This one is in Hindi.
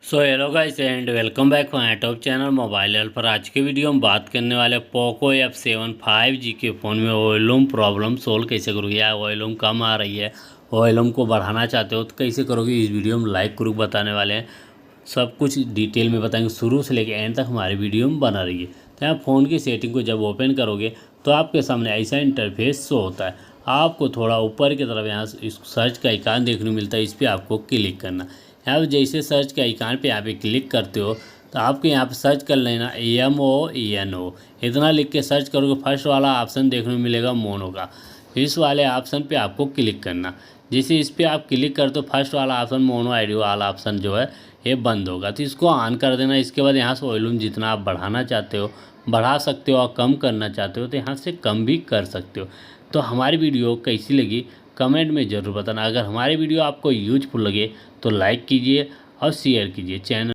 So hello guys and welcome back my YouTube channel mobile help पर। आज के वीडियो में बात करने वाले पोको F7 5G के फ़ोन में वॉल्यूम प्रॉब्लम सोल्व कैसे करोगे, या वॉल्यूम कम आ रही है, वॉल्यूम को बढ़ाना चाहते हो तो कैसे करोगे। इस वीडियो में लाइव प्रूफ बताने वाले हैं, सब कुछ डिटेल में बताएंगे। शुरू से लेकर एंड तक हमारी वीडियो में बना रही है। तो यहाँ फ़ोन की सेटिंग को जब ओपन करोगे तो आपके सामने ऐसा इंटरफेस शो होता है। आपको थोड़ा ऊपर की तरफ यहाँ सर्च का आइकन देखने को मिलता है, इस पर आपको क्लिक करना। यहाँ पे जैसे सर्च के आइकन पे यहाँ पे क्लिक करते हो तो आपके यहाँ पे सर्च कर लेना MONO, इतना लिख के सर्च करोगे। फर्स्ट वाला ऑप्शन देखने को मिलेगा मोनो का, इस वाले ऑप्शन पे आपको क्लिक करना। जैसे इस पर आप क्लिक करते हो फर्स्ट वाला ऑप्शन मोनो आईडी वाला ऑप्शन जो है ये बंद होगा, तो इसको ऑन कर देना। इसके बाद यहाँ से वॉल्यूम जितना आप बढ़ाना चाहते हो बढ़ा सकते हो और कम करना चाहते हो तो यहाँ से कम भी कर सकते हो। तो हमारी वीडियो कैसी लगी कमेंट में ज़रूर बताना। अगर हमारी वीडियो आपको यूजफुल लगे तो लाइक कीजिए और शेयर कीजिए। चैनल